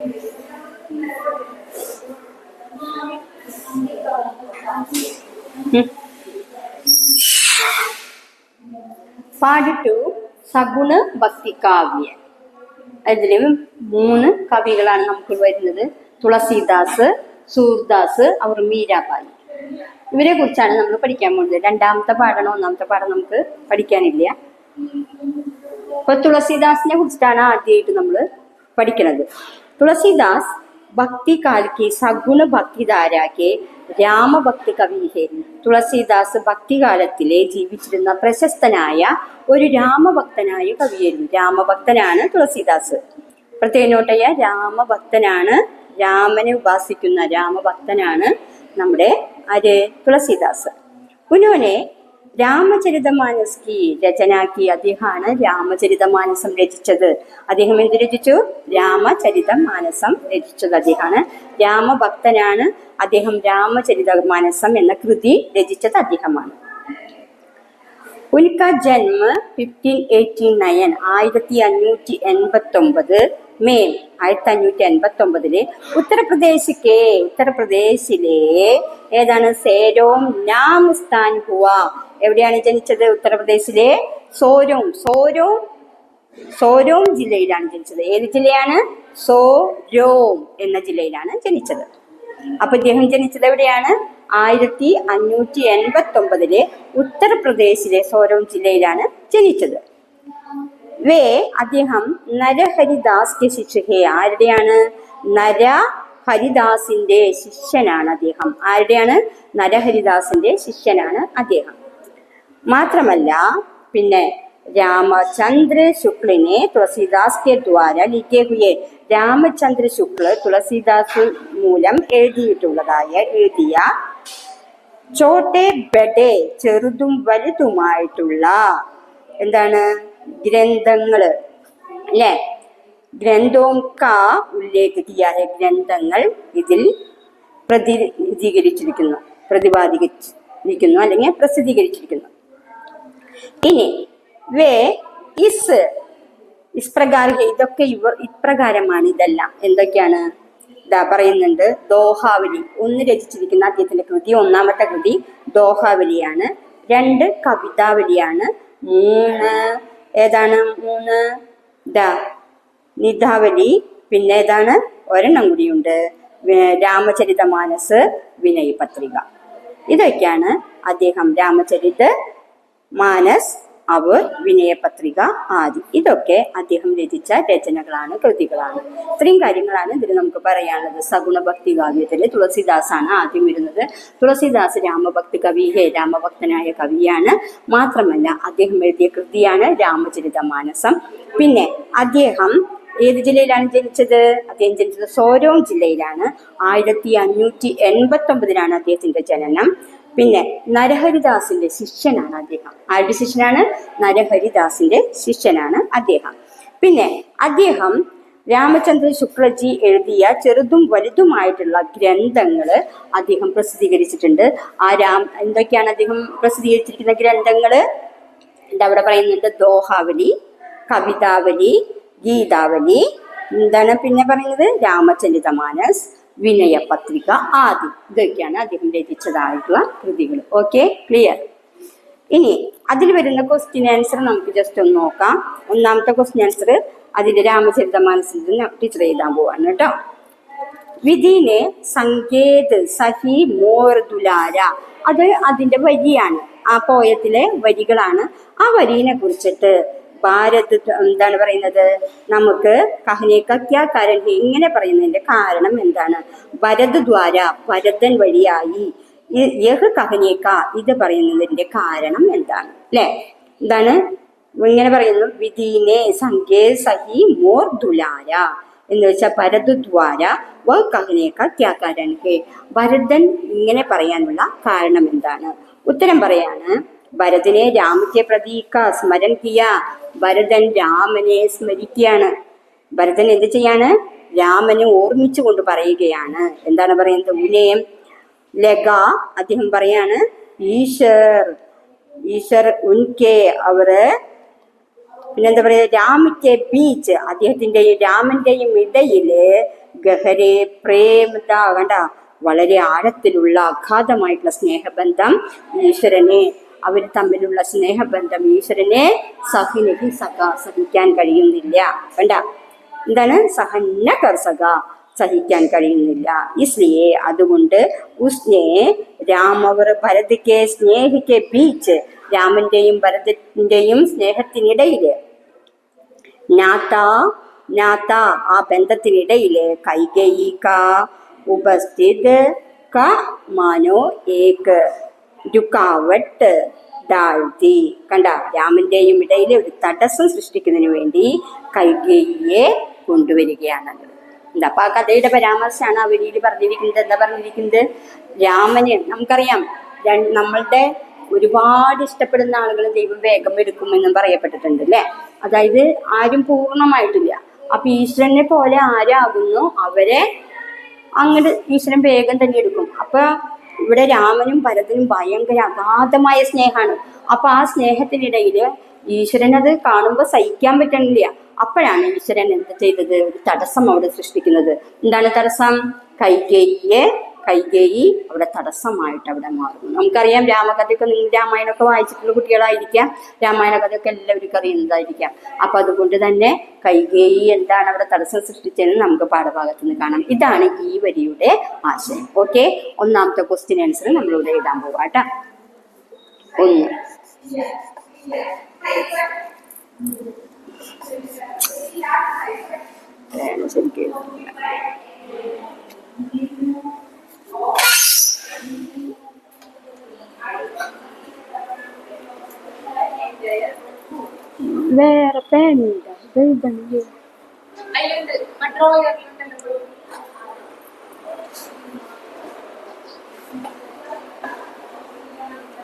Part 2 സഗുണ ഭക്തി കാവ്യ. അതിൽ 3 കവികളാണ് നമുക്ക് വരുന്നത്. തുളസീദാസ്, സൂർദാസ്, അവർ മീരാബായി. ഇവരെ കുറിച്ചാണ് നമ്മൾ പഠിക്കാൻ പോകുന്നത്. രണ്ടാമത്തെ പാഠം ഒന്നാമത്തെ പാഠം നമുക്ക് പഠിക്കാനില്ല. അപ്പൊ തുളസീദാസിനെ കുറിച്ചിട്ടാണ് ആദ്യമായിട്ട് നമ്മൾ പഠിക്കുന്നത്. തുളസീദാസ് ഭക്തി काल की സഗുണ ഭക്തിധാര के രാമഭക്തി കവി ഹെ. തുളസീദാസ് ഭക്തികാലത്തിലെ ജീവിച്ചിരുന്ന പ്രശസ്തനായ ഒരു രാമഭക്തനായ കവിയായിരുന്നു. രാമഭക്തനാണ് തുളസീദാസ്. പ്രത്യേക നോട്ടയ രാമഭക്തനാണ്, രാമനെ ഉപാസിക്കുന്ന രാമഭക്തനാണ് നമ്മുടെ ആര്? തുളസീദാസ്. ഉन्होंने രാമചരിതമാനസ് की രചന की. അദ്ദേഹമാണ് രാമചരിതമാനസം രചിച്ചത്. അദ്ദേഹം എന്ത് രചിച്ചു? രാമചരിതമാനസം രചിച്ചത് അദ്ദേഹമാണ്. രാമഭക്തനാണ് അദ്ദേഹം. രാമചരിതമാനസം എന്ന കൃതി രചിച്ചത് അദ്ദേഹമാണ്. ഉൻകാ ജന്മ 1589 1589 മെയ് 1589 ഉത്തർപ്രദേശിലെ ഏതാണ്? സേരോം നാം സ്ഥാൻ ഹുവ. എവിടെയാണ് ജനിച്ചത്? ഉത്തർപ്രദേശിലെ സോരോം ജില്ലയിലാണ് ജനിച്ചത്. ഏത് ജില്ലയാണ്? സോരോം എന്ന ജില്ലയിലാണ് ജനിച്ചത്. അപ്പൊ ഇദ്ദേഹം ജനിച്ചത് എവിടെയാണ്? 1589 ഉത്തർപ്രദേശിലെ സോരോം ജില്ലയിലാണ് ജനിച്ചത്. അദ്ദേഹം നരഹരിദാസ് ശിഷ്യഹേ. ആരുടെയാണ്? നരഹരിദാസിന്റെ ശിഷ്യനാണ് അദ്ദേഹം. ആരുടെയാണ്? നരഹരിദാസിന്റെ ശിഷ്യനാണ് അദ്ദേഹം. മാത്രമല്ല പിന്നെ രാമചന്ദ്ര ശുക്ലിനെ തുളസീദാസ് के द्वारा लिखे हुए. രാമചന്ദ്ര ശുക്ല തുളസീദാസ് മൂലം എഴുതിയ ചോട്ടെ ബഡേ ചെറുതും വലുതുമായിട്ടുള്ള എന്താണ് ഗ്രന്ഥങ്ങള് അല്ലെ? ഗ്രന്ഥോം കാ ഉല്ലേഖ കിയാ ഹെ. ഗ്രന്ഥങ്ങൾ ഇതിൽ പ്രതിപാദിച്ചിരിക്കുന്നു അല്ലെങ്കിൽ പ്രസിദ്ധീകരിച്ചിരിക്കുന്നു. ഇനി ഇതൊക്കെ ഇപ്രകാരമാണ്. ഇതെല്ലാം എന്തൊക്കെയാണ് പറയുന്നുണ്ട്? ദോഹാവലി 1 രചിച്ചിരിക്കുന്ന അദ്ദേഹത്തിന്റെ കൃതി. ഒന്നാമത്തെ കൃതി ദോഹാവലിയാണ്. 2 കവിതാവലിയാണ്. 3 ഏതാണ്? 3 നിധാവലി. പിന്നെ ഏതാണ്? ഒരെണ്ണം കൂടിയുണ്ട്, രാമചരിതമാനസ്, വിനയ പത്രിക. ഇതൊക്കെയാണ് അദ്ദേഹം. രാമചരിത മാനസ്, അവർ, വിനയപത്രിക ആദി. ഇതൊക്കെ അദ്ദേഹം രചിച്ച രചനകളാണ്, കൃതികളാണ്. ഇത്രയും കാര്യങ്ങളാണ് ഇതിൽ നമുക്ക് പറയാനുള്ളത്. സഗുണ ഭക്തി കാവ്യത്തില് തുളസീദാസാണ് ആദ്യം വരുന്നത്. തുളസീദാസ് രാമഭക്തി കവി ഹേ. രാമഭക്തനായ കവിയാണ്. മാത്രമല്ല അദ്ദേഹം എഴുതിയ കൃതിയാണ് രാമചരിതമാനസം. പിന്നെ അദ്ദേഹം ഏത് ജില്ലയിലാണ് ജനിച്ചത്? അദ്ദേഹം ജനിച്ചത് സോരോം ജില്ലയിലാണ്. 1589 അദ്ദേഹത്തിന്റെ ജനനം. പിന്നെ നരഹരിദാസിന്റെ ശിഷ്യനാണ് അദ്ദേഹം. ആരുടെ ശിഷ്യനാണ്? നരഹരിദാസിന്റെ ശിഷ്യനാണ് അദ്ദേഹം. പിന്നെ അദ്ദേഹം രാമചന്ദ്ര ശുക്ലജി എഴുതിയ ചെറുതും വലുതുമായിട്ടുള്ള ഗ്രന്ഥങ്ങള് അദ്ദേഹം പ്രസിദ്ധീകരിച്ചിട്ടുണ്ട്. എന്തൊക്കെയാണ് അദ്ദേഹം പ്രസിദ്ധീകരിച്ചിരിക്കുന്ന ഗ്രന്ഥങ്ങള്? അവിടെ പറയുന്നുണ്ട് ദോഹാവലി, കവിതാവലി, ഗീതാവലി, എന്താണ് പിന്നെ പറയുന്നത്? രാമചരിതമാനസ്, വിനയപത്രിക ആദി. ഇതൊക്കെയാണ് അദ്ദേഹം രചിച്ചതായിട്ടുള്ള കൃതികൾ. Okay, clear? ഇനി അതിൽ വരുന്ന ക്വസ്റ്റ്യൻ ആൻസർ നമുക്ക് ജസ്റ്റ് ഒന്ന് നോക്കാം. ഒന്നാമത്തെ ക്വസ്റ്റ്യൻ ആൻസർ അതിന്റെ രാമചരിതമാനസിൽ ടീച്ചർ എഴുതാൻ പോവാണ് കേട്ടോ. വിധിനെ സങ്കേത് സഹി മോർ ദുലാര. അത് അതിന്റെ വരിയാണ്, ആ പോയത്തിലെ വരികളാണ്. ആ വരിനെ കുറിച്ചിട്ട് ഭാരത് എന്താണ് പറയുന്നത്? നമുക്ക് കഹനേക്ക ക്യാ കാരൺ ഹേ, ഇങ്ങനെ പറയുന്നതിന്റെ കാരണം എന്താണ്? ഭരത് ദ്വാര, ഭരതൻ വഴിയായി. യഹ് കഹനേക്ക, ഇത് പറയുന്നതിന്റെ കാരണം എന്താണ്? അല്ലെ? എന്താണ് ഇങ്ങനെ പറയുന്നു? വിധീനെ സംഖ്യേ സഹി മോർ ദുലാര എന്ന് വെച്ചാൽ ഭരത് ദ്വാര വ കഹനേക്ക ക്യാ കാരൺ ഹേ. ഭരതൻ ഇങ്ങനെ പറയാനുള്ള കാരണം എന്താണ്? ഉത്തരം പറയാണ് ഭരതനെ രാമത്തെ പ്രതീക സ്മരൺ കിയ. ഭരതൻ രാമനെ സ്മരിക്കുകയാണ്. ഭരതൻ എന്ത് ചെയ്യാണ്? രാമനെ ഓർമ്മിച്ചു കൊണ്ട് പറയുകയാണ്. എന്താണ് പറയുന്നത്? ഉനേം ലഗ, അദ്ദേഹം പറയാണ് ഈശ്വർ ഉൻകെ, അവര് പിന്നെന്താ പറയുക? രാമത്തെ ബീച്ച്, അദ്ദേഹത്തിന്റെയും രാമന്റെയും ഇടയില് ഗഹരെ പ്രേമത കണ്ട വളരെ ആഴത്തിലുള്ള അഗാധമായിട്ടുള്ള സ്നേഹബന്ധം ഈശ്വരനെ അവർ തമ്മിലുള്ള സ്നേഹബന്ധം ഈശ്വരനെ സഹിക്കാൻ കഴിയുന്നില്ല. കണ്ട എന്താണ് സഹന്ന കർസക സഹിക്കാൻ കഴിയുന്നില്ല. ഇസ്ലിയെ അതുകൊണ്ട് ഉസ്നെ രാമവർ ഭരതിക്കെ സ്നേഹിക്കെ ബീച്ച് രാമന്റെയും ഭരതന്റെയും സ്നേഹത്തിനിടയില് നാത്ത ആ ബന്ധത്തിനിടയില് കൈകേയി കാ ഉപസ്ഥിത് ക മാനോ ഏക് രുക്കാവട്ട് ഡാഴ്ത്തി കണ്ട രാമന്റെയും ഇടയിൽ ഒരു തടസ്സം സൃഷ്ടിക്കുന്നതിന് വേണ്ടി കൈകേയിയെ കൊണ്ടുവരികയാണത്. എന്താ അപ്പൊ ആ കഥയുടെ പരാമർശമാണ് ആ വരിയിൽ പറഞ്ഞിരിക്കുന്നത്. എന്താ പറഞ്ഞിരിക്കുന്നത്? രാമന് നമുക്കറിയാം നമ്മളുടെ ഒരുപാട് ഇഷ്ടപ്പെടുന്ന ആളുകൾ ദൈവം വേഗം എടുക്കുമെന്നും പറയപ്പെട്ടിട്ടുണ്ട് അല്ലെ. അതായത് ആരും പൂർണ്ണമായിട്ടില്ല. അപ്പൊ ഈശ്വരനെ പോലെ ആരാകുന്നു അവരെ അങ്ങോട്ട് ഈശ്വരൻ വേഗം തന്നെ എടുക്കും. അപ്പൊ ഇവിടെ രാമനും ഭരതനും ഭയങ്കര അഗാധമായ സ്നേഹമാണ്. അപ്പൊ ആ സ്നേഹത്തിനിടയില് ഈശ്വരൻ അത് കാണുമ്പോൾ സഹിക്കാൻ പറ്റണില്ല. അപ്പോഴാണ് ഈശ്വരൻ എന്ത് ചെയ്തത്? ഒരു തടസ്സം അവിടെ സൃഷ്ടിക്കുന്നത്. എന്താണ് തടസ്സം? കൈകേയി അവിടെ തടസ്സമായിട്ട് അവിടെ മാറുന്നു. നമുക്കറിയാം രാമകഥയൊക്കെ, നിങ്ങൾ രാമായണമൊക്കെ വായിച്ചിട്ടുള്ള കുട്ടികളായിരിക്കാം, രാമായണ കഥയൊക്കെ എല്ലാവർക്കും അറിയുന്നതായിരിക്കാം. അപ്പൊ അതുകൊണ്ട് തന്നെ കൈകേയി എന്താണ് അവിടെ തടസ്സം സൃഷ്ടിച്ചതെന്ന് നമുക്ക് പാഠഭാഗത്ത് നിന്ന് കാണാം. ഇതാണ് ഈ വരിയുടെ ആശയം. ഓക്കെ, ഒന്നാമത്തെ ക്വസ്റ്റ്യൻ ആൻസർ നമ്മളിവിടെ എഴുതാൻ പോവാട്ടാ. 1 ശരിക്കും വേറെ പേനുണ്ടോ?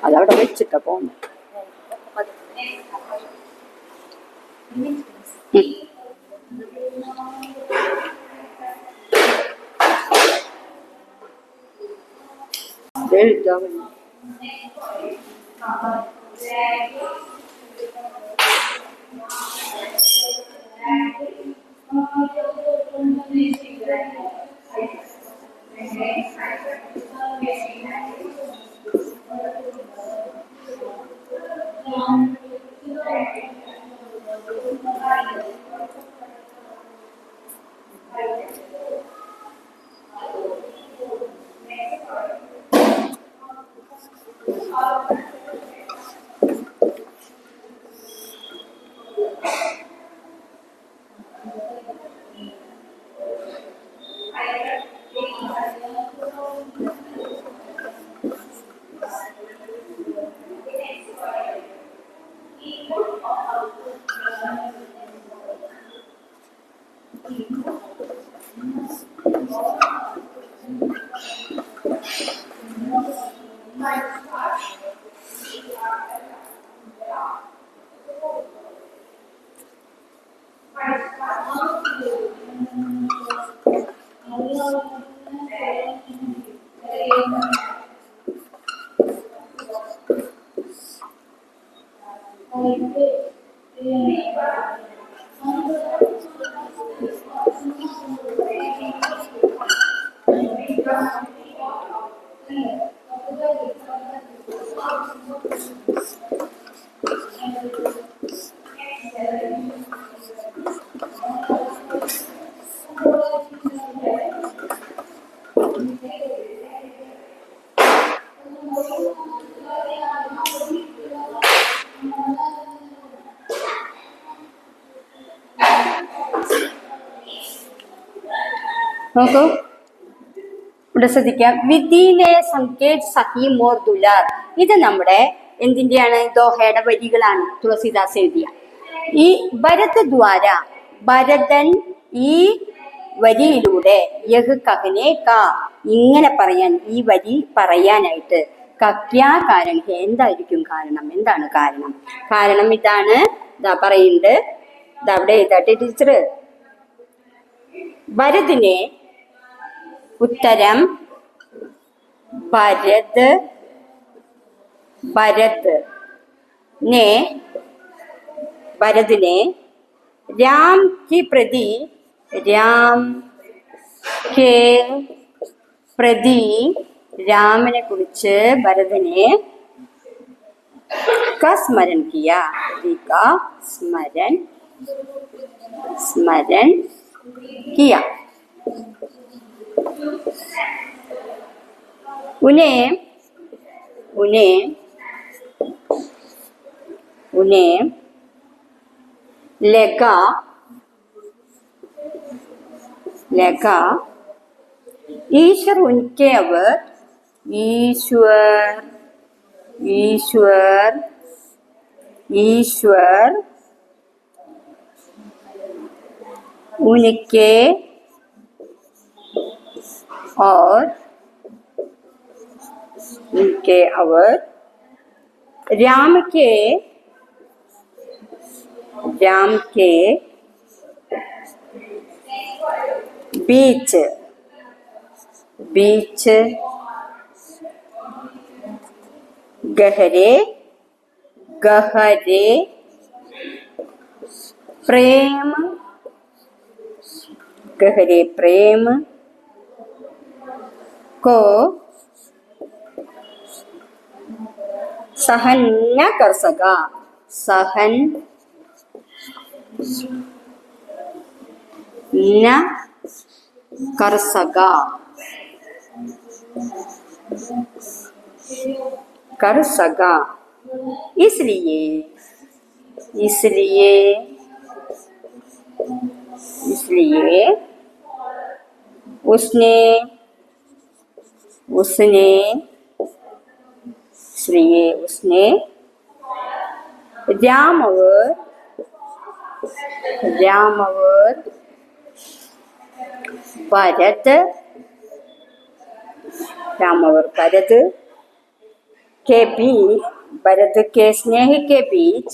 അതവിടെ വെച്ചിട്ടാ പോന്നെ. നോക്കൂ, ഇവിടെ ശ്രദ്ധിക്കാം. വിധിയിലെ സങ്കേത് സഹി മോർ ദുലാർ. ഇത് നമ്മുടെ എന്തിൻ്റെയാണ്? ദോഹയുടെ വരികളാണ്, തുളസിദാസ് എഴുതിയ. ഈ ഭരത് ദ്വാര, ഭരതൻ ഈ വരിയിലൂടെ യഹ് കഹനെ കാ, ഇങ്ങനെ പറയാൻ, ഈ വരി പറയാനായിട്ട് കക്യാ കാരണം, എന്തായിരിക്കും കാരണം? എന്താണ് കാരണം? കാരണം ഇതാണ്. ഇതാ പറയുന്നുണ്ട്, ഇതവിടെ എഴുതാട്ടെ ടീച്ചർ. ഭരതിനെ ഉത്തരം ഭരതിനെ രാം കി പ്രതി, രാം के प्रति രാമനെ കുറിച്ച് ഭരതനെ का स्मरण किया, का स्मरण किया। उन्हें लगा ईश्वर उनके अवर ईश्वर उनके और उनके अवर राम के बीच गहरे प्रेम को सहन न कर सका, कर सका। इसलिए उसने राम और भरत के बीच, भरत के स्नेह के बीच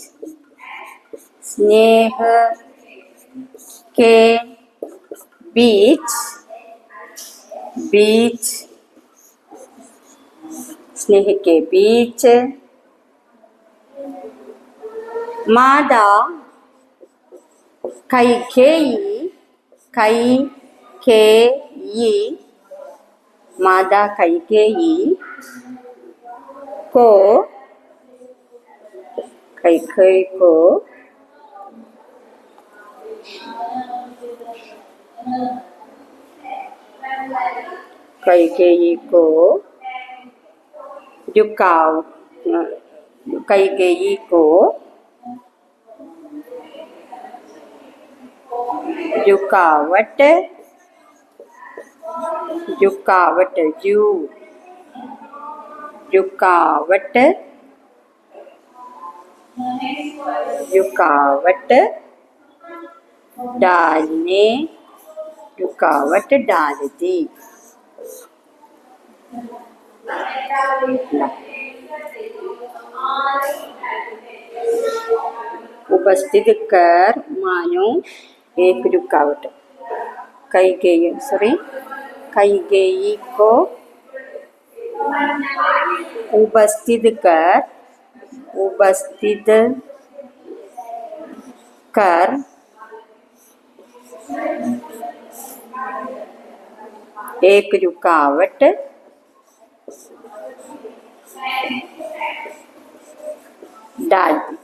स्नेह के बीच मादा कैकेयी को रुकावट डाल दी। उपस्थित कर मानो एक रुकावट। कैकेयी को उपस्थित कर एक रुकावट डाल दी।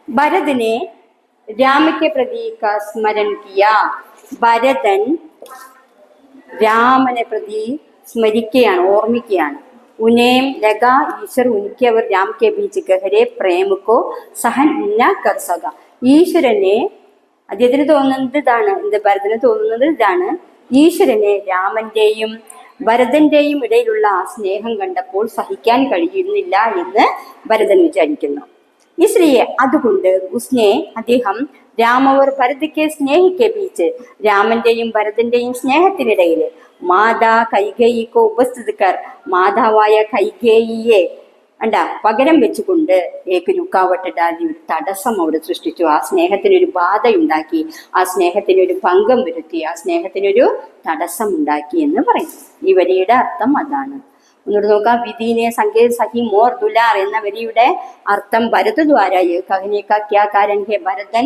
भरत ने राम के प्रति का स्मरण किया। ഭരതൻ രാമനെ പ്രതി സ്മരിക്കുകയാണ്, ഓർമ്മിക്കുകയാണ്. ഉനേം ലഗ ഈശ്വർ ഉനിക്ക് അവർ രാം കെ ബീച്ച് ഗഹരെ പ്രേമക്കോ സഹൻ ന കർ സക. ഈശ്വരനെ അദ്ദേഹത്തിന് തോന്നുന്നത് ഇതാണ്, ഭരതന് തോന്നുന്നത് ഇതാണ്, ഈശ്വരനെ രാമന്റെയും ഭരതന്റെയും ഇടയിലുള്ള ആ സ്നേഹം കണ്ടപ്പോൾ സഹിക്കാൻ കഴിയുന്നില്ല എന്ന് ഭരതൻ വിചാരിക്കുന്നു. इसलिए അതുകൊണ്ട് ഉസ്നെ അദ്ദേഹം രാമവർ ഭരതയ്ക്ക് സ്നേഹിക്കെ ബീച്ച് രാമന്റെയും ഭരതന്റെയും സ്നേഹത്തിനിടയിൽ മാതാ കൈകേയിക്കോ ഉപസ്ഥിതക്കാർ മാതാവായ കൈകേയിയെ പകരം വെച്ചുകൊണ്ട് ഏക്ക് രുക്കാവട്ടിടാതി ഒരു തടസ്സം അവിടെ സൃഷ്ടിച്ചു. ആ സ്നേഹത്തിനൊരു ബാധയുണ്ടാക്കി, ആ സ്നേഹത്തിനൊരു ഭംഗം വരുത്തി, ആ സ്നേഹത്തിനൊരു തടസ്സം ഉണ്ടാക്കി എന്ന് പറയും. ഈ വരിയുടെ അർത്ഥം അതാണ്. ഒന്നുകൂടെ നോക്കാം. വിധീനെ സങ്കേത് സഹി മോർ ദുലാർ എന്ന വരിയുടെ അർത്ഥം ഭരതദ്വാര കഹനേക്ക ക്യാ കാരൻ ഹെ ഭരതൻ.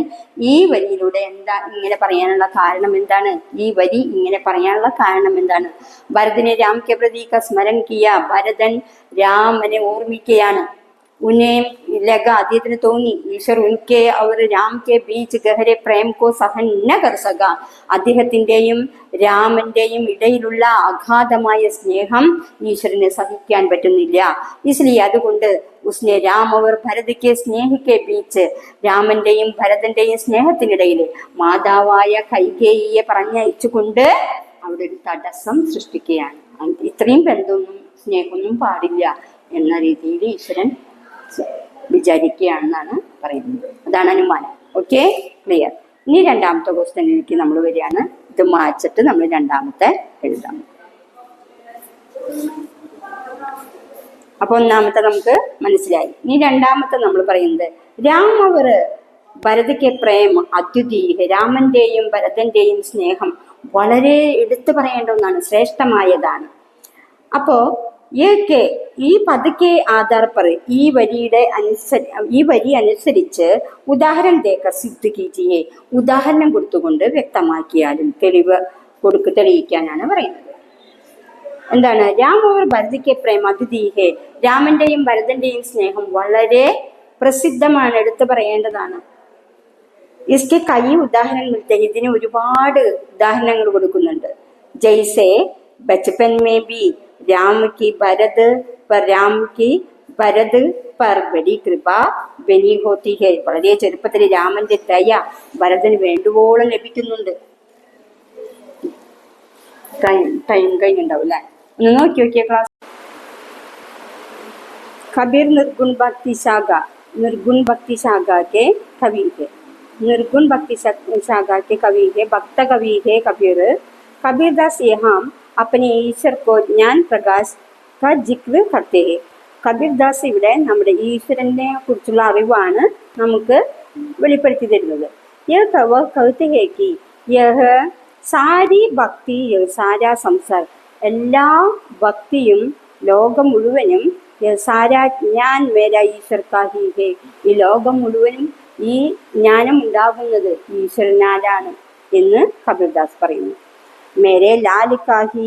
ഈ വരിയിലൂടെ എന്താ ഇങ്ങനെ പറയാനുള്ള കാരണം എന്താണ്? ഈ വരി ഇങ്ങനെ പറയാനുള്ള കാരണം എന്താണ്? ഭരതനെ രാം കെ പ്രതീക സ്മരൺ കിയ. ഭരതൻ രാമനെ ഓർമ്മിക്കുകയാണ്. उन्हें लगा അദ്ദേഹത്തിന് തോന്നി ഈശ്വർ ഉൻകെ और രാം കെ ബീച്ച് ഗഹരെ പ്രേം കോ സഹൻ ന കർ സക. അദ്ദേഹത്തിന്റെയും രാമന്റെയും ഇടയിലുള്ള അഗാധമായ സ്നേഹം ഈശ്വരനെ സഹിക്കാൻ പറ്റുന്നില്ല. ഇസ്ലിയെ അതുകൊണ്ട് ഉസ്നെ രാം അവർ ഭരത് കെ സ്നേഹിക്കെ ബീച്ച് രാമന്റെയും ഭരതന്റെയും സ്നേഹത്തിനിടയിൽ മാതാവായ കൈകേയിയെ പറഞ്ഞയച്ചുകൊണ്ട് അവിടെ ഒരു തടസ്സം സൃഷ്ടിക്കുകയാണ്. ഇത്രയും ബന്ധമൊന്നും സ്നേഹമൊന്നും പാടില്ല എന്ന രീതിയിൽ ഈശ്വരൻ വിചാരിക്കുകയാണെന്നാണ് പറയുന്നത്. അതാണ് അനുമാനം. Okay, clear. ഇനി രണ്ടാമത്തെ ക്വസ്റ്റ്യനിലേക്ക് നമ്മൾ വരികയാണ്. ഇത് മാച്ചിട്ട് നമ്മൾ രണ്ടാമത്തെ എഴുതാം. അപ്പൊ ഒന്നാമത്തെ നമുക്ക് മനസ്സിലായി. ഇനി രണ്ടാമത്തെ നമ്മൾ പറയുന്നത് രാം അവർ ഭരത് കെ പ്രേം അദ്വിതീയ. രാമന്റെയും ഭരതന്റെയും സ്നേഹം വളരെ എടുത്തു പറയേണ്ട ഒന്നാണ്, ശ്രേഷ്ഠമായതാണ്. അപ്പോ ഈ പദക്കെ ആധാർ पर ഈ വരി അനുസരിച്ച് ഉദാഹരണം ദേക്കർ സിദ്ധ കീജിയെ. ഉദാഹരണം കൊടുത്തുകൊണ്ട് വ്യക്തമാക്കിയാലും തെളിയിക്കാനാണ് പറയുന്നത്. എന്താണ്? രാം അവർ ഭരതിക്കെ പ്രേം അദ്വിതീയ. രാമന്റെയും ഭരതന്റെയും സ്നേഹം വളരെ പ്രസിദ്ധമാണ്, എടുത്തു പറയേണ്ടതാണ്. इसके कई उदाहरण मिलते हैं. ഇതിന് ഒരുപാട് ഉദാഹരണങ്ങൾ കൊടുക്കുന്നുണ്ട്. जैसे बचपन में भी राम की भरत पर बड़ी कृपा बनी होती है. വളരെ ചെറുപ്പത്തിൽ രാമന്റെ ദയ ഭരതന് വേണ്ടുവോളം ലഭിക്കുന്നുണ്ട്. ടൈം കഴിഞ്ഞുണ്ടാവും അല്ലെ? ഒന്ന് നോക്കി നോക്കിയ ക്ലാസ്. कबीर निर्गुण भक्ति शाखा के कवि है. निर्गुण भक्ति शाखा के कवि है, भक्त कवि है कबीर. कबीरदास यहाँ अपने ईश्वर को ज्ञान प्रकाश का जिक्र करते हैं. കബീർദാസ് ഇവിടെ നമ്മുടെ ഈശ്വരനെ കുറിച്ചുള്ള അറിവാണ് നമുക്ക് വെളിപ്പെടുത്തി തരുന്നത്. സാരി ഭക്തി സാരാ സംസാർ, എല്ലാ ഭക്തിയും ലോകം മുഴുവനും സാരാ ജ്ഞാൻ മേര ഈശ്വർ കാഹി ഹേ. ഈ ലോകം മുഴുവനും ഈ ജ്ഞാനം ഉണ്ടാകുന്നത് ഈശ്വരനാലാണ് എന്ന് കബീർദാസ് പറയുന്നു. മേരെ ലാൽ കാഹി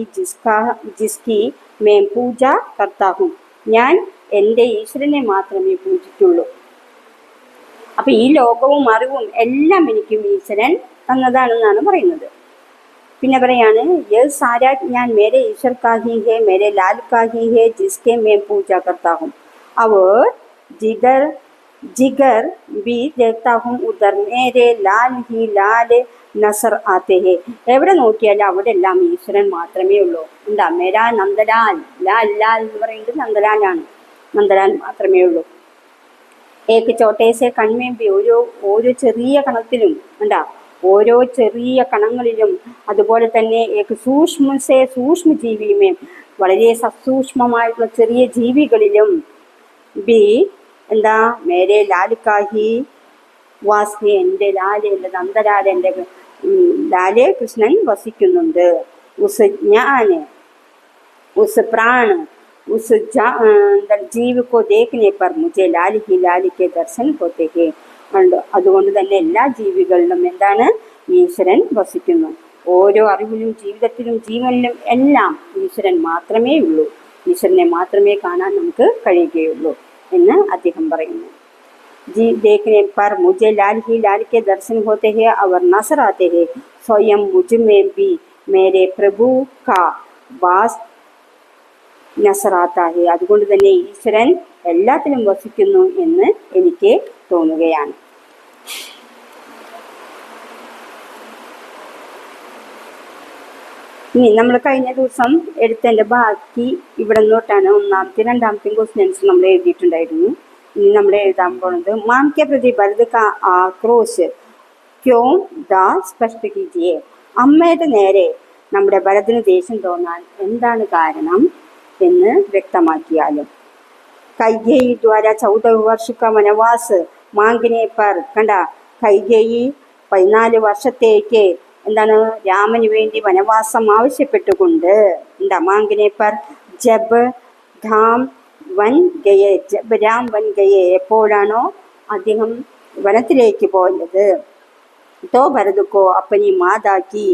ജിസ്കി മേ പൂജ കർത്താഹും. ഞാൻ എൻ്റെ ഈശ്വരനെ മാത്രമേ പൂജിക്കുള്ളൂ. അപ്പൊ ഈ ലോകവും അറിവും എല്ലാം എനിക്കും ഈശ്വരൻ തന്നതാണെന്നാണ് പറയുന്നത്. പിന്നെ പറയാണ് സാരാ ഞാൻ മേരെ ഈശ്വർ കാഹി ഹേ മേരെ ലാൽ കാഹി ഹേ ജിസ്കെ മേ പൂജ കർത്താഹും. അവർ जिगर भी देखता हूँ उधर मेरे लाल ही लाल നസർ ആത്തെ ഹേ. എവിടെ നോക്കിയാലും അവിടെ എല്ലാം ഈശ്വരൻ മാത്രമേ ഉള്ളൂ. എന്താ മേരാ നന്ദലാൽ, ലാൽ ലാൽ എന്ന് പറയുന്നത് നന്ദലാലാണ്, നന്ദലാൽ മാത്രമേ ഉള്ളൂ. ഏക്ക് ചോട്ടേസെ കൺമേമ്പി, ഓരോ ചെറിയ കണത്തിലും എന്താ ഓരോ ചെറിയ കണങ്ങളിലും, അതുപോലെ തന്നെ ഏക്ക് സൂക്ഷ്മസേ സൂക്ഷ്മ ജീവിയുമേ, വളരെ സസൂക്ഷ്മമായിട്ടുള്ള ചെറിയ ജീവികളിലും ബി എന്താ മേരെ ലാലിക്കാഹി വാസ്നി, എൻ്റെ ലാല്, എൻ്റെ നന്ദലാൽ, എൻ്റെ ലാല് കൃഷ്ണൻ വസിക്കുന്നുണ്ട്. ഉസ് ജ്ഞാന് ഉസ് പ്രാണ് ഉസ് ജീവ് കോ ദേഖ്നെ പർ മുझे ലാൽ ഹി ലാൽ കെ ദർശൻ ഹോത്തെ ഹേ. അതുകൊണ്ട് തന്നെ എല്ലാ ജീവികളിലും എന്താണ് ഈശ്വരൻ വസിക്കുന്നു. ഓരോ അറിവിലും ജീവിതത്തിലും ജീവനിലും എല്ലാം ഈശ്വരൻ മാത്രമേ ഉള്ളൂ. ഈശ്വരനെ മാത്രമേ കാണാൻ നമുക്ക് കഴിയുകയുള്ളൂ എന്ന് അദ്ദേഹം പറയുന്നു. जी देखने पर मुझे लाल ही लाल के दर्शन होते हैं और नजर आते हैं. स्वयं मुझ में भी मेरे प्रभु का वास नजर आता है. അതുകൊണ്ട് തന്നെ ഈശ്വരൻ എല്ലാത്തിലും വസിക്കുന്നു എന്ന് എനിക്ക് തോന്നുകയാണ്. ഇനി നമ്മൾ കഴിഞ്ഞ ദിവസം എടുത്തതിൻ്റെ ബാക്കി ഇവിടെ നിന്നോട്ടാണ് ഒന്നാമത്തെ രണ്ടാമത്തെയും ക്വസ്റ്റ്യൻസ് നമ്മൾ എഴുതിയിട്ടുണ്ടായിരുന്നു. ഇനി നമ്മൾ എഴുതാൻ പോകുന്നത് മാം കെ പ്രതി ഭരത് കാ ആക്രോശ് ക്യോ ദാ സ്പഷ്ട കീജിയെ. അമ്മയുടെ നേരെ നമ്മുടെ ഭരതന് ദേഷ്യം തോന്നാൻ എന്താണ് കാരണം എന്ന് വ്യക്തമാക്കിയാലും. കൈകേയി ദ്വാര 14 വർഷ കാ വനവാസ് മാങ്കിനെ പർ, കണ്ട കൈകേയി 14 വർഷത്തേക്ക് എന്താണ് രാമന് വേണ്ടി വനവാസം ആവശ്യപ്പെട്ടുകൊണ്ട് എന്താ മാങ്കിനെ പർ ജബ് ധാം വൻ ഗയെ, ജബ് രാം വൻ ഗയെ, എപ്പോഴാണോ അദ്ദേഹം വനത്തിലേക്ക് പോയത്, तो भरत को अपनी माता की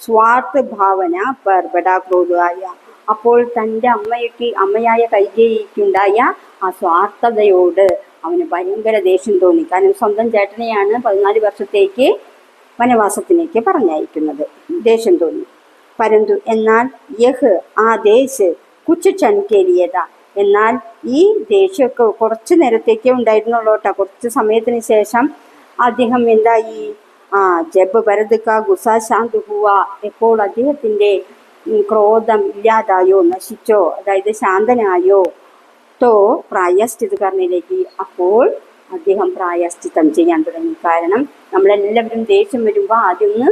സ്വാർത്ഥ ഭാവന പർ ബഡാ ക്രോധായ, അപ്പോൾ തൻ്റെ അമ്മയായ കൈകേയിക്കുണ്ടായ ആ സ്വാർത്ഥതയോട് അവന് ഭയങ്കര ദേഷ്യം തോന്നി. കാരണം സ്വന്തം ചേട്ടനെയാണ് 14 വർഷത്തേക്ക് വനവാസത്തിലേക്ക് പറഞ്ഞയക്കുന്നത്. ദേഷ്യം തോന്നി. പരന്തു എന്നാൽ യഹ് ആദേശ് കുച്ച് ചൺകേലിയത, എന്നാൽ ഈ ദേഷ്യമൊക്കെ കുറച്ച് നേരത്തേക്കേ ഉണ്ടായിരുന്നുള്ളൂ കേട്ടോ. കുറച്ച് സമയത്തിന് ശേഷം അദ്ദേഹം എന്തായി, ജബ് ഭരത് കാ ഗുസ ശാന്ത് ഹുവ, എപ്പോൾ അദ്ദേഹത്തിൻ്റെ ക്രോധം ഇല്ലാതായോ, നശിച്ചോ, അതായത് ശാന്തനായോ, തോ പ്രായശ്ചിത് കർണയിലേക്ക്, അപ്പോൾ അദ്ദേഹം പ്രായശ്ചിത്തം ചെയ്യാൻ തുടങ്ങി. കാരണം നമ്മളെല്ലാവരും ദേഷ്യം വരുമ്പോൾ ആദ്യം ഒന്ന്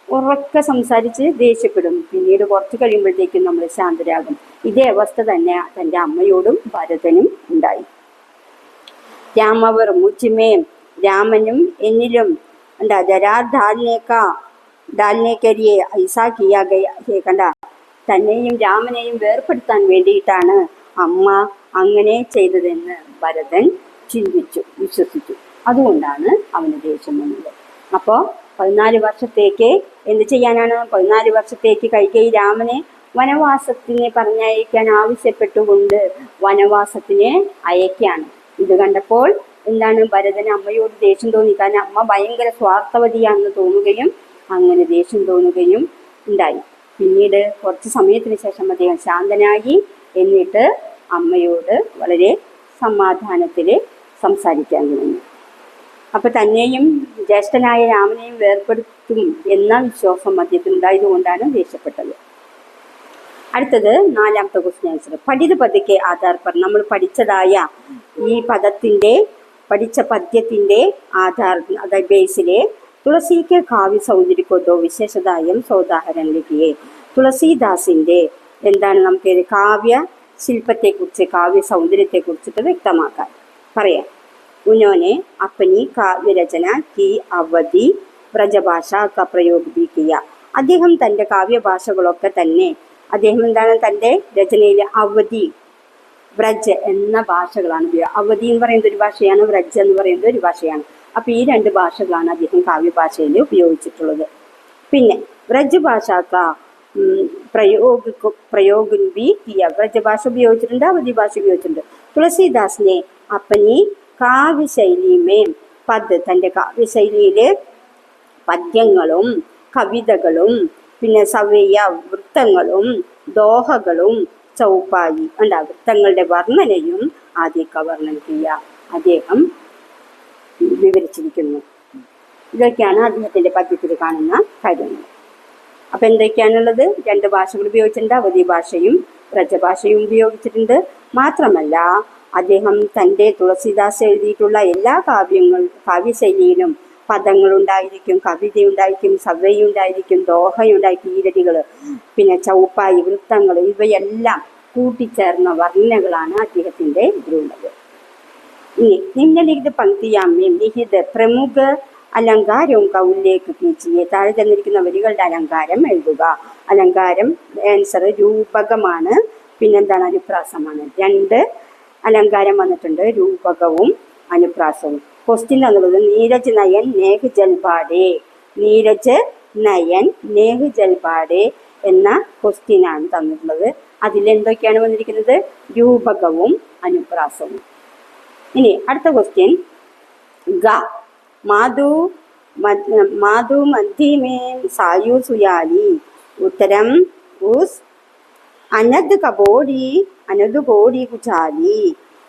ഉറക്കെ സംസാരിച്ച് ദേഷ്യപ്പെടും, പിന്നീട് കുറച്ച് കഴിയുമ്പോഴത്തേക്കും നമ്മൾ ശാന്തരാകും. ഇതേ അവസ്ഥ തന്നെ തൻ്റെ അമ്മയോടും ഭരതനും ഉണ്ടായി. രാമവർ മുച്ചിമേം, രാമനും എന്നിലും കണ്ട, ജരാർ ഡാലിനേക്കരിയെ ഐസാ കിയാ ഗയ, കണ്ട, തന്നെയും രാമനെയും വേർപ്പെടുത്താൻ വേണ്ടിയിട്ടാണ് അമ്മ അങ്ങനെ ചെയ്തതെന്ന് ഭരതൻ ചിന്തിച്ചു, വിശ്വസിച്ചു. അതുകൊണ്ടാണ് അവന് ദേഷ്യം വന്നത്. അപ്പോൾ 14 വർഷത്തേക്ക് എന്ത് ചെയ്യാനാണ്? 14 വർഷത്തേക്ക് കൈകേയി രാമനെ വനവാസത്തിന് പറഞ്ഞയക്കാൻ ആവശ്യപ്പെട്ടുകൊണ്ട് വനവാസത്തിന് അയക്കാണ്. ഇത് കണ്ടപ്പോൾ എന്താണ്, ഭരതന് അമ്മയോട് ദേഷ്യം തോന്നി. കാരണം അമ്മ ഭയങ്കര സ്വാർത്ഥവതിയാണെന്ന് തോന്നുകയും അങ്ങനെ ദേഷ്യം തോന്നുകയും ഉണ്ടായി. പിന്നീട് കുറച്ച് സമയത്തിന് ശേഷം അദ്ദേഹം ശാന്തനായി. എന്നിട്ട് അമ്മയോട് വളരെ സമാധാനത്തിൽ സംസാരിക്കാൻ തുടങ്ങി. അപ്പം തന്നെയും ജ്യേഷ്ഠനായ രാമനെയും വേർപ്പെടുത്തും എന്ന വിശ്വാസം അദ്ദേഹത്തിനുണ്ടായതുകൊണ്ടാണ് ദേഷ്യപ്പെട്ടത്. അടുത്തത് 4ാമത്തെ ക്വസ്റ്റ്യൻ ആൻസർ. പഠിത പദക്കെ ആധാർ പർ, നമ്മൾ പഠിച്ചതായ ഈ പഠിച്ച പദ്യത്തിൻ്റെ ആധാർ, അതായത് ബേസിലെ തുളസിക്ക് കാവ്യ സൗന്ദര്യക്കൊതോ വിശേഷതായും സോദാഹരൻ ലിഖിയെ, തുളസീദാസിൻ്റെ എന്താണ് നമുക്ക് കാവ്യ ശില്പത്തെക്കുറിച്ച്, കാവ്യ സൗന്ദര്യത്തെക്കുറിച്ചിട്ട് വ്യക്തമാക്കാൻ പറയാം. ഉന്നോനെ അപ്പനി കാവ്യരചന കി അവധി വ്രജഭാഷ ക പ്രയോഗ ഭി കിയ, അദ്ദേഹം തൻ്റെ കാവ്യഭാഷകളൊക്കെ തന്നെ അദ്ദേഹം എന്താണ് തൻ്റെ രചനയിൽ അവധി, വ്രജ് എന്ന ഭാഷകളാണ് ഉപയോഗിക്കുക. അവധി എന്ന് പറയുന്നത് ഒരു ഭാഷയാണ്, വ്രജ് എന്ന് പറയുന്നത് ഒരു ഭാഷയാണ്. അപ്പോൾ ഈ 2 ഭാഷകളാണ് അദ്ദേഹം കാവ്യഭാഷയിൽ ഉപയോഗിച്ചിട്ടുള്ളത്. പിന്നെ വ്രജ് ഭാഷാക്ക പ്രയോഗൻ ബി കിയ, വ്രജ് ഭാഷ ഉപയോഗിച്ചിട്ടുണ്ട്, അവധി ഭാഷ ഉപയോഗിച്ചിട്ടുണ്ട്. തുളസീദാസിനെ അപ്പനി കാവ്യശൈലിമേ പദ്, തൻ്റെ കാവ്യശൈലിയിൽ പദ്യങ്ങളും കവിതകളും പിന്നെ സവ്യ വൃത്തങ്ങളും ദോഹകളും ചൗപ്പായി ഉണ്ട്, വൃത്തങ്ങളുടെ വർണ്ണനയും ആദ്യക്ക വർണ്ണന ചെയ്യുക അദ്ദേഹം വിവരിച്ചിരിക്കുന്നു. ഇതൊക്കെയാണ് അദ്ദേഹത്തിൻ്റെ പദ്യത്തിൽ കാണുന്ന കാര്യങ്ങൾ. അപ്പം എന്തൊക്കെയാണുള്ളത്? 2 ഭാഷകൾ ഉപയോഗിച്ചിട്ടുണ്ട്, അവധി ഭാഷയും വ്രജഭാഷയും ഉപയോഗിച്ചിട്ടുണ്ട്. മാത്രമല്ല അദ്ദേഹം തൻ്റെ തുളസീദാസ് എഴുതിയിട്ടുള്ള എല്ലാ കാവ്യശൈലിയിലും പദങ്ങളുണ്ടായിരിക്കും, കവിതയുണ്ടായിരിക്കും, സവ്യയുണ്ടായിരിക്കും, ദോഹയുണ്ടായിരിക്കും, ഈരടികൾ, പിന്നെ ചൗപ്പായി, വൃത്തങ്ങൾ, ഇവയെല്ലാം കൂട്ടിച്ചേർന്ന വർണ്ണനകളാണ് അദ്ദേഹത്തിൻ്റെ ഇതിലുള്ളത്. ഇനി നിമ്നലിഖിത പങ്ക്തിയാമ്യം നിഹിത് പ്രമുഖ അലങ്കാരവും ഉല്ലേഖ കീച്ചിയെ, താഴെ തന്നിരിക്കുന്ന വരികളുടെ അലങ്കാരം എഴുതുക. അലങ്കാരം ആൻസർ രൂപകമാണ്, പിന്നെന്താണ് അനുപ്രാസമാണ്. 2 അലങ്കാരം വന്നിട്ടുണ്ട്, രൂപകവും അനുപ്രാസവും. ക്വസ്റ്റ്യൻ എന്നുള്ളത് നീരജ് നയൻ നേഹ് ജൽപാഡേ, നീരജ് നയൻ നേഹ് ജൽപാഡേ എന്ന ക്വസ്റ്റ്യനാണ് തന്നിട്ടുള്ളത്. അതിലെന്തൊക്കെയാണ് വന്നിരിക്കുന്നത്? രൂപകവും അനുപ്രാസവും. ഇനി അടുത്ത ക്വസ്റ്റ്യൻ ഗ മാധു മധ്യമേം സായു സുയാലി, ഉത്തരം ഉസ് അനദ് കബോഡി അനദ് കോടി കുചാലി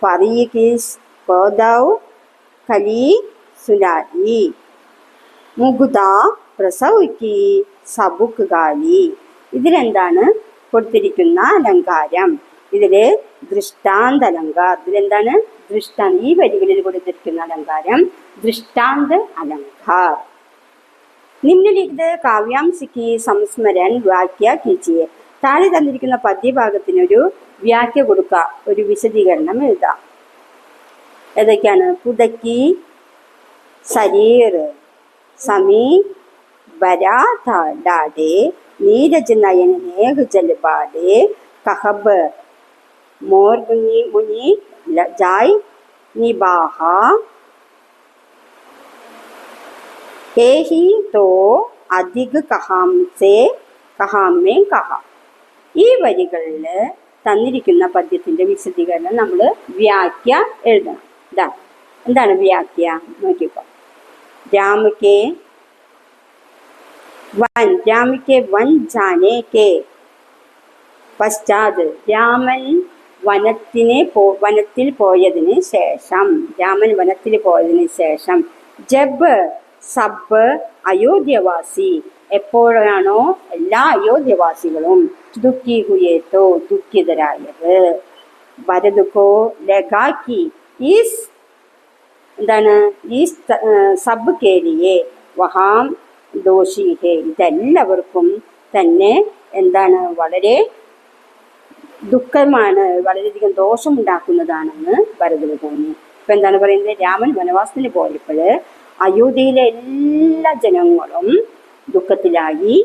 പറി കിസ് പൗദൗ കലി സുനാലി മുഗ്ധ പ്രസവിക്ക് സബുക്ക് ഗാലി. ഇതിലെന്താണ് കൊടുത്തിരിക്കുന്ന അലങ്കാരം? ഇതിൽ ദൃഷ്ടാന്ത അലങ്കാർ, ഇതിലെന്താണ് ഈ വരികളിൽ കൊടുത്തിരിക്കുന്ന അലങ്കാരം ദൃഷ്ടാന്ത അലങ്കാർ. നിമ്നലിഖിത കാവ്യാംശിക്ക് സംസ്മരൻ വാക്യ കീച്ചിയെ, താഴെ തന്നിരിക്കുന്ന പദ്യഭാഗത്തിനൊരു വ്യാഖ്യ കൊടുക്കുക, ഒരു വിശദീകരണം എഴുതാം. ഏതൊക്കെയാണ്? പുതക്കി ശരീർ സമീ ബരാഡേ നീരജ് നയൻ നേഹ് ജൽപാഡേ കഹബ് मोर मुनि मुनि जाय निबाहा हे ही तो अधिक കഹാമേ കഹ. ഈ വരികളിൽ തന്നിരിക്കുന്ന പദ്യത്തിൻ്റെ വിശദീകരണം നമ്മൾ വ്യാഖ്യ എഴുതണം. എന്താണ് വ്യാഖ്യ നോക്കിക്കോ. രാമ കെ വൻ ജാനെ കെ പശ്ചാത്. രാമൻ വനത്തിൽ പോയതിന് ശേഷം ജബ് സബ് അയോധ്യവാസി, എപ്പോഴാണോ എല്ലാ അയോധ്യവാസികളും ദുഃഖിതരായത്. ഭരതുക്കോ ലഗാക്കി ഈസ് എന്താണ് ഈ സബ് കേലിയെ വഹാം ദോഷി ഹേ. ഇതെല്ലാവർക്കും തന്നെ എന്താണ് വളരെ ദുഃഖമാണ്, വളരെയധികം ദോഷമുണ്ടാക്കുന്നതാണെന്ന് ഭരതന് തോന്നി. ഇപ്പം എന്താണ് പറയുന്നത്, രാമൻ വനവാസത്തിന് പോയപ്പോൾ അയോധ്യയിലെ എല്ലാ ജനങ്ങളും ദുഃഖത്തിലായി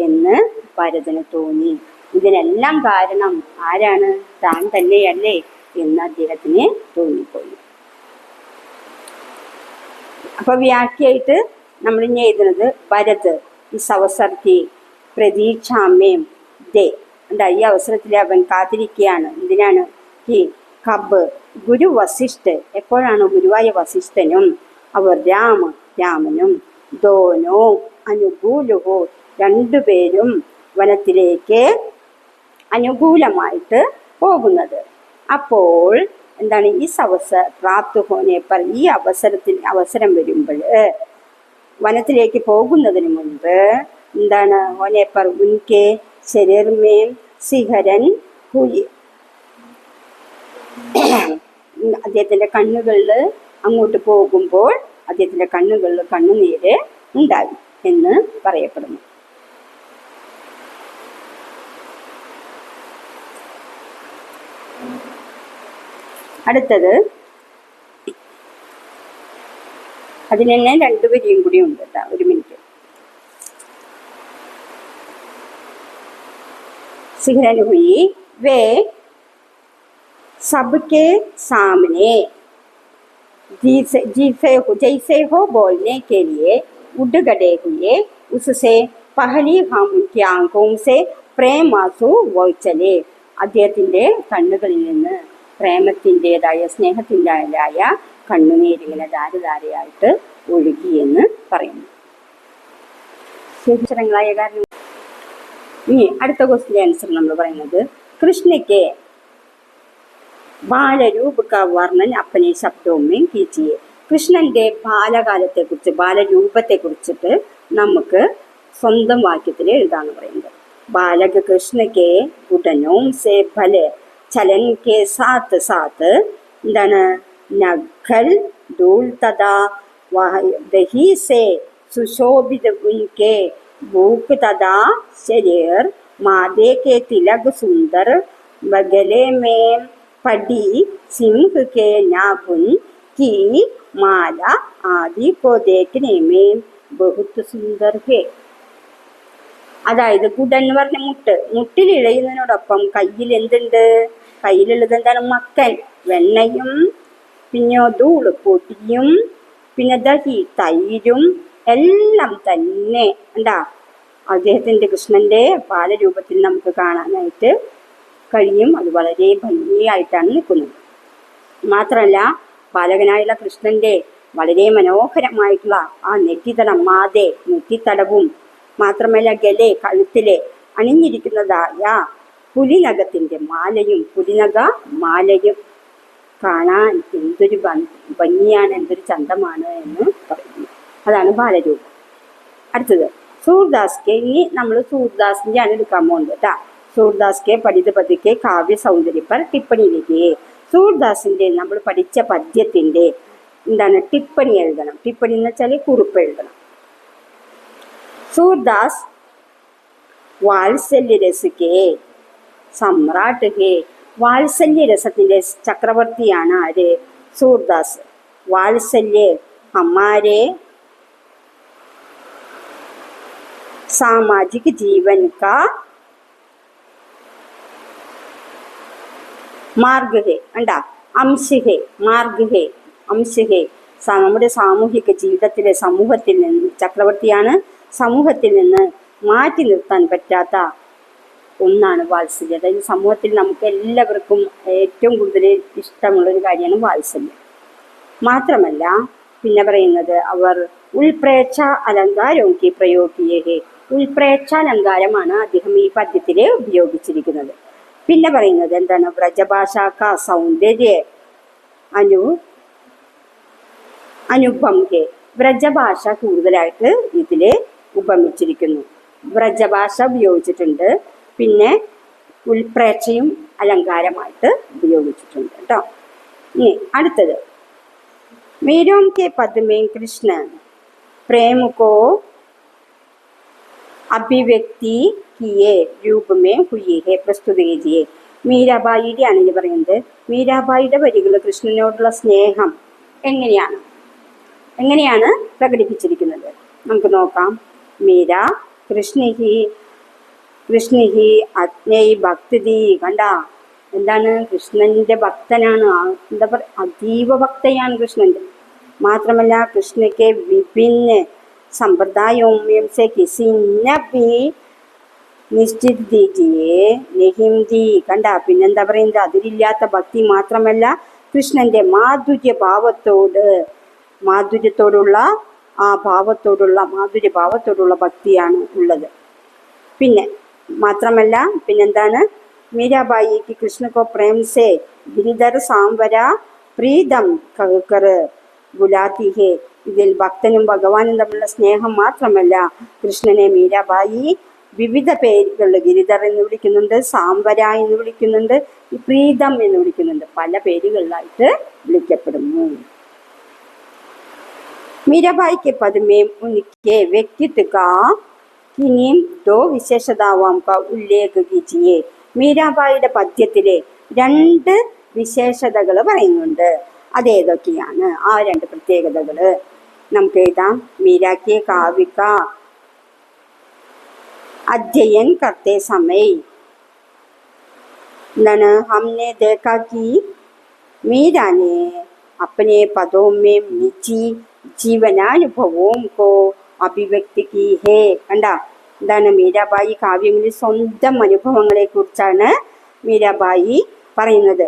എന്ന് ഭരതന് തോന്നി. ഇതിനെല്ലാം കാരണം ആരാണ്? താൻ തന്നെയല്ലേ എന്ന് അദ്ദേഹത്തിന് തോന്നിപ്പോയി. അപ്പോൾ വ്യാഖ്യായിട്ട് നമ്മൾ ഇനി എഴുതുന്നത് ഭരത് ഇസ് അവസരത്തി പ്രതീക്ഷാമേം ദേ. എന്താ ഈ അവസരത്തിൽ അവൻ കാത്തിരിക്കുകയാണ്. എന്തിനാണ്? ഹി കബ് ഗുരു വസിഷ്ഠ്, എപ്പോഴാണ് ഗുരുവായ വസിഷ്ഠനും അവർ രാമനും ദോനോ അനുകൂലുഹോ, രണ്ടുപേരും വനത്തിലേക്ക് അനുകൂലമായിട്ട് പോകുന്നത്. അപ്പോൾ എന്താണ് ഈ പ്രാപ്ത് ഹോനെ പർ, ഈ അവസരം വരുമ്പോൾ വനത്തിലേക്ക് പോകുന്നതിന് മുൻപ് എന്താണ് ഹോനെ പർ ഉൻകെ ശരീർ മേം സിഹരൻ ഹുയി, അദ്ദേഹത്തിൻ്റെ കണ്ണുകളിൽ അങ്ങോട്ട് പോകുമ്പോൾ അദ്ദേഹത്തിൻ്റെ കണ്ണുകളിൽ കണ്ണുനീര് ഉണ്ടായി എന്ന് പറയപ്പെടുന്നു. അടുത്തത് അതിന് തന്നെ രണ്ടു വരിയും കൂടി ഉണ്ട് കേട്ടോ. ഒരു മിനിറ്റ്. सिहरन हुई वे सबके सामने जैसे हो बोलने के लिए उड़ गए हुए, उससे पहली हम उनकी आंखों से പ്രേമാസു വോയിച്ചലേ. അദ്ദേഹത്തിൻ്റെ കണ്ണുകളിൽ നിന്ന് പ്രേമത്തിൻ്റെതായ സ്നേഹത്തിൻ്റെതായ കണ്ണുനീരിങ്ങനെ ധാരധാരയായിട്ട് ഒഴുകിയെന്ന് പറയുന്നു. ശരിച്ചരങ്ങളായ കാരണം. ഇനി അടുത്ത ക്വസ്റ്റ്യൻ ആൻസർ നമ്മൾ പറയുന്നത്, കൃഷ്ണയ്ക്ക് ബാലരൂപ का वर्णन अपने शब्दों में कीजिए. കൃഷ്ണൻ്റെ ബാലകാലത്തെക്കുറിച്ച്, ബാലരൂപത്തെക്കുറിച്ചിട്ട് നമുക്ക് സ്വന്തം വാക്യത്തിൽ എഴുതാന്ന് പറയുന്നത്. बालक कृष्ण के घुटनों से भले चलन के साथ साथ എന്താണ് नखल धूल तथा दही से सुशोभित उनके भूख तथा शरीर मादे के तिलक सुंदर गले में पड़ी सिंह के नाखून की माला आदि को देखने में बहुत सुंदर है. അതായത് കുടൻ എന്ന് പറഞ്ഞ മുട്ടിൽ ഇഴയുന്നതിനോടൊപ്പം കയ്യിൽ എന്തുണ്ട്? കയ്യിലുള്ളത് എന്താണ്? മക്കൻ, വെണ്ണയും, പിന്നെ ധൂള് പൊടിയും, പിന്നെ ദഹി തൈരും എല്ലാം തന്നെ എന്താ അദ്ദേഹത്തിൻ്റെ കൃഷ്ണൻ്റെ ബാലരൂപത്തിൽ നമുക്ക് കാണാനായിട്ട് കഴിയും. അത് വളരെ ഭംഗിയായിട്ടാണ് നിൽക്കുന്നത്. മാത്രമല്ല ബാലകനായുള്ള കൃഷ്ണൻ്റെ വളരെ മനോഹരമായിട്ടുള്ള ആ നെറ്റിത്തടവും മാത്രമല്ല ഗലെ, കഴുത്തിലെ അണിഞ്ഞിരിക്കുന്നതായ പുലിനഖത്തിൻ്റെ പുലിനഖ മാലയും കാണാൻ എന്തൊരു ഭംഗിയാണ്, എന്തൊരു ചന്തമാണ് എന്ന് പറയുന്നു. അതാണ് ബാലരൂപം. അടുത്തത് സൂർദാസ് കെ. ഇനി നമ്മൾ സൂർദാസിൻ്റെ ആണ് എടുക്കാൻ പോകുന്നത് കേട്ടോ. സൂർദാസ് കെ പഠിത പദ്യക്കെ കാവ്യ സൗന്ദര്യ പർ ടിപ്പണിയിലേക്ക്. സൂർദാസിൻ്റെ നമ്മൾ പഠിച്ച പദ്യത്തിൻ്റെ എന്താണ് ടിപ്പണി എഴുതണം. ടിപ്പണി എന്ന് വെച്ചാൽ കുറിപ്പ് എഴുതണം. सूरदास വാത്സല്യ രസിക്കെ സമ്രാട്ട് ഹേ. വാത്സല്യ രസത്തിൻ്റെ ചക്രവർത്തിയാണ് ആര്? സൂർദാസ്. വാത്സല്യ ഹമാരെ സാമാജിക ജീവൻ കാ മാർഗ് ഹേ കണ്ടാ, അംശ് ഹേ, മാർഗ് ഹേ, അംശ് ഹേ. നമ്മുടെ സാമൂഹിക ജീവിതത്തിലെ സമൂഹത്തിൽ നിന്ന് ചക്രവർത്തിയാണ്, സമൂഹത്തിൽ നിന്ന് മാറ്റി നിർത്താൻ പറ്റാത്ത ഒന്നാണ് വാത്സല്യം. അതായത് സമൂഹത്തിൽ നമുക്ക് എല്ലാവർക്കും ഏറ്റവും കൂടുതൽ ഇഷ്ടമുള്ളൊരു കാര്യമാണ് വാത്സല്യം. മാത്രമല്ല പിന്നെ പറയുന്നത് അവർ ഉൾപ്രേക്ഷ അലങ്കാരവും കി പ്രയോഗിയേ. ഉൾപ്രേക്ഷ അലങ്കാരമാണ് അദ്ദേഹം ഈ പദ്യത്തിൽ ഉപയോഗിച്ചിരിക്കുന്നത്. പിന്നെ പറയുന്നത് എന്താണ്, വ്രജഭാഷാക്ക സൗന്ദര്യ അനുപംഹേ. വ്രജഭാഷ കൂടുതലായിട്ട് ഇതിൽ ഉപമിച്ചിരിക്കുന്നു. വ്രജഭാഷ ഉപയോഗിച്ചിട്ടുണ്ട്, പിന്നെ ഉൾപ്രേക്ഷയും അലങ്കാരമായിട്ട് ഉപയോഗിച്ചിട്ടുണ്ട് കേട്ടോ. ഇനി അടുത്തത്, मीरों के पद में कृष्ण प्रेम को അഭിവ്യക്തി കിയെ രൂപമേ ഹുയെ പ്രസ്തുത कीजिए. മീരാബായിയുടെ ആണ് ഇത് പറയുന്നത്. മീരാബായിയുടെ വരികൾ കൃഷ്ണനോടുള്ള സ്നേഹം എങ്ങനെയാണ് പ്രകടിപ്പിച്ചിരിക്കുന്നത് നമുക്ക് നോക്കാം. മീര കൃഷ്ണഹി അജ്ഞൈ ഭക്തി. കണ്ട, എന്താണ്, കൃഷ്ണന്റെ ഭക്തനാണ്. എന്താ പറയുക, അതീവ ഭക്തയാണ് കൃഷ്ണന്റെ. മാത്രമല്ല കൃഷ്ണയ്ക്ക് വിഭിന്ന സമ്പ്രദായവും സെ കിസി ന ഭി നിശ്ചിത ദീജിയെ നഹിം ദി. കണ്ട, പിന്നെന്താ പറയുന്നത്, അതിലില്ലാത്ത ഭക്തി മാത്രമല്ല കൃഷ്ണന്റെ മാധുര്യത്തോടുള്ള മാധുര്യഭാവത്തോടുള്ള ഭക്തിയാണ് ഉള്ളത്. പിന്നെ മാത്രമല്ല പിന്നെന്താണ്, मीराबाई की कृष्ण को प्रेम से गिरिधर सांवरा प्रीतम कहकर बुलाती है. ഇതിൽ ഭക്തനും ഭഗവാനും തമ്മിലുള്ള സ്നേഹം മാത്രമല്ല, കൃഷ്ണനെ മീരാബായി വിവിധ പേരുകളിൽ ഗിരിധർ എന്ന് വിളിക്കുന്നുണ്ട്, സാംവര എന്ന് വിളിക്കുന്നുണ്ട്, പ്രീതം എന്ന് വിളിക്കുന്നുണ്ട്. പല പേരുകളിലായിട്ട് വിളിക്കപ്പെടുന്നു. मीराबाई के पद में उनके व्यक्तित्व का किन्हीं दो विशेषताओं का उल्लेख कीजिए. മീരാബായിയുടെ പദ്യത്തിലെ 2 വിശേഷതകൾ പറയുന്നുണ്ട്. അതേതൊക്കെയാണ് ആ 2 പ്രത്യേകതകൾ നമുക്ക് എഴുതാം. മീരാക്കെ കാവ്യ का अध्ययन करते समय हमने देखा कि मीरा ने अपने पदों में निजी जीवनानुभवों को अभिव्यक्त की है. കണ്ട, എന്താണ്, മീരാബായി കാവ്യങ്ങളിൽ സ്വന്തം അനുഭവങ്ങളെ കുറിച്ചാണ് മീരാബായി പറയുന്നത്.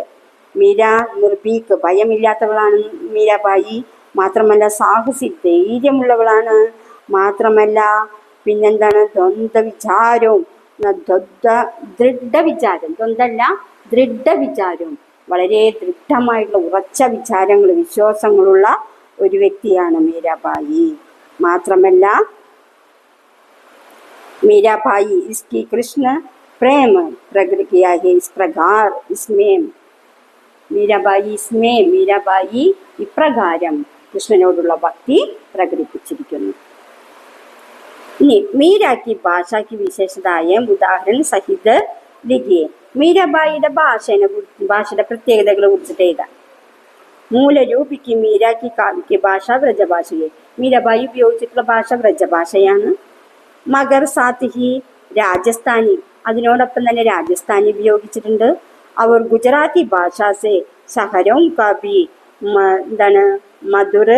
മീര നിർഭീക്ക്, ഭയമില്ലാത്തവളാണ് മീരാബായി. മാത്രമല്ല സാഹസി, ധൈര്യമുള്ളവളാണ്. മാത്രമല്ല പിന്നെന്താണ്, ദ്വന്ദ്വിചാരവും ദൃഢവിചാരവും വളരെ ദൃഢമായിട്ടുള്ള ഉറച്ച വിചാരങ്ങൾ, വിശ്വാസങ്ങളുള്ള ഒരു വ്യക്തിയാണ് മീരാബായി. മാത്രമല്ല मीराबाई इसकी कृष्ण प्रेम प्रकट किया है. इस प्रकार इसमें മീരാബായി ഇപ്രകാരം കൃഷ്ണനോടുള്ള ഭക്തി പ്രകടിപ്പിച്ചിരിക്കുന്നു. ഇനി മീരാക്കി ഭാഷയ്ക്ക് വിശേഷതായ ഉദാഹരണ സഹിത ലിഖിയെ. മീരാബായിയുടെ ഭാഷയുടെ പ്രത്യേകതകളെ കുറിച്ചിട്ട് എഴുതാം. മൂലരൂപിക്ക് മീരാക്കി കാവ്യക്ക് ഭാഷ വ്രജഭാഷയെ. മീരാബായി ഉപയോഗിച്ചിട്ടുള്ള ഭാഷ വ്രജഭാഷയാണ്. മഗർ സാത്ത് ഹി രാജസ്ഥാനി, അതിനോടൊപ്പം തന്നെ രാജസ്ഥാനി ഉപയോഗിച്ചിട്ടുണ്ട്. അവർ ഗുജറാത്തി ഭാഷാസെ സഹരോം കാബി മധുർ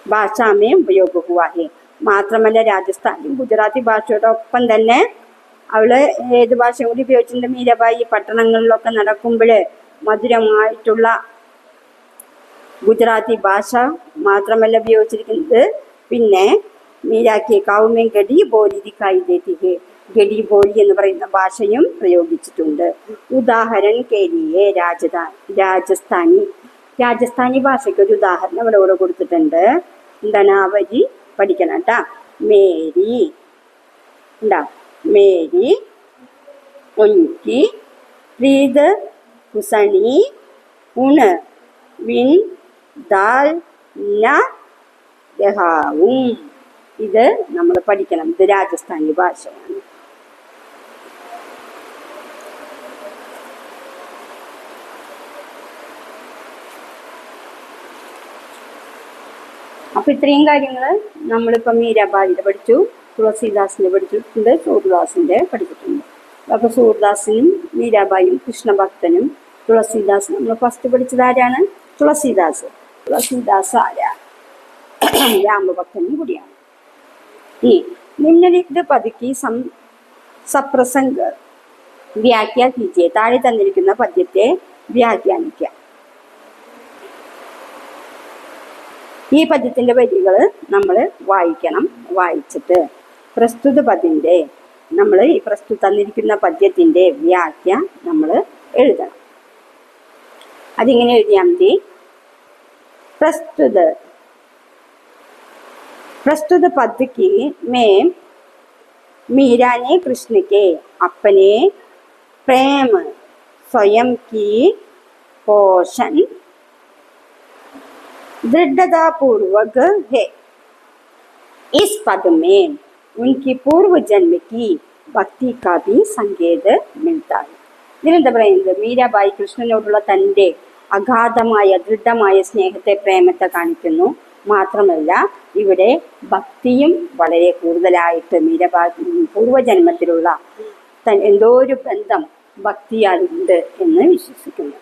ഭാഷാമേ ഉപയോഗ ഹുവാ ഹെ. മാത്രമല്ല രാജസ്ഥാനി ഗുജറാത്തി ഭാഷയോടൊപ്പം തന്നെ അവള് ഏത് ഭാഷയും കൂടി ഉപയോഗിച്ചിട്ടുണ്ട്. മീരാബായി പട്ടണങ്ങളിലൊക്കെ നടക്കുമ്പോൾ മധുരമായിട്ടുള്ള ഗുജറാത്തി ഭാഷ മാത്രമല്ല ഉപയോഗിച്ചിരിക്കുന്നത്. പിന്നെ മീരാക്കി കാവുമേ ഗഡി ബോലി ദിക്കായി ദേത്തി ഹെ. ഗഡി ബോലി എന്ന് പറയുന്ന ഭാഷയും പ്രയോഗിച്ചിട്ടുണ്ട്. ഉദാഹരണ കേലിയെ രാജസ്ഥാനി ഭാഷയ്ക്ക് ഒരു ഉദാഹരണം ഇവിടെ കൂടെ കൊടുത്തിട്ടുണ്ട്. എന്താണ് ആ വരി പഠിക്കണം കേട്ടാ. മേരി ഉൻകി പ്രീത് കുസണി ഉണ് വിൻ ദാൽ ന ദഹാവും. ഇത് നമ്മൾ പഠിക്കണം. ഇത് രാജസ്ഥാനി ഭാഷയാണ്. അപ്പൊ ഇത്രയും കാര്യങ്ങൾ നമ്മളിപ്പം മീരാബായിയുടെ പഠിച്ചു, തുളസീദാസിന്റെ പഠിച്ചിട്ടുണ്ട്, സൂര്യദാസിന്റെ പഠിച്ചിട്ടുണ്ട്. അപ്പോൾ സൂർദാസിനും മീരാബായും കൃഷ്ണഭക്തനും തുളസീദാസും നമ്മൾ ഫസ്റ്റ് പഠിച്ചത് ആരാണ്? തുളസീദാസ്. തുളസീദാസ് ആരാ? രാമഭക്തനും കൂടിയാണ്. ഈ നിമ്നലിഖിത പദക്ക് സപ്രസംഗ വ്യാഖ്യ കീജിയെ, താഴെ തന്നിരിക്കുന്ന പദ്യത്തെ വ്യാഖ്യാനിക്കുക. ഈ പദ്യത്തിന്റെ വരികൾ നമ്മൾ വായിക്കണം. വായിച്ചിട്ട് പ്രസ്തുത പദ്യന്റെ ഈ തന്നിരിക്കുന്ന പദ്യത്തിന്റെ വ്യാഖ്യ നമ്മൾ എഴുതണം. അതിങ്ങനെ എഴുതിയാൽ മതി. प्रस्तुत पद्य में मीरा ने कृष्ण के अपने प्रेम स्वयं की पोषण दृढ़ता पूर्वक है. इस पद में उनकी पूर्व जन्म की भक्ति का भी संकेत मिलता है. ഇതിനെന്താ പറയുന്നത്? മീരാബായി കൃഷ്ണനോടുള്ള തൻ്റെ അഗാധമായ ദൃഢമായ സ്നേഹത്തെ, പ്രേമത്തെ കാണിക്കുന്നു. മാത്രമല്ല ഇവിടെ ഭക്തിയും വളരെ കൂടുതലായിട്ട് മീരാബായി പൂർവ്വജന്മത്തിലുള്ള എന്തോ ഒരു ബന്ധം ഭക്തിയാലുണ്ട് എന്ന് വിശ്വസിക്കുന്നു.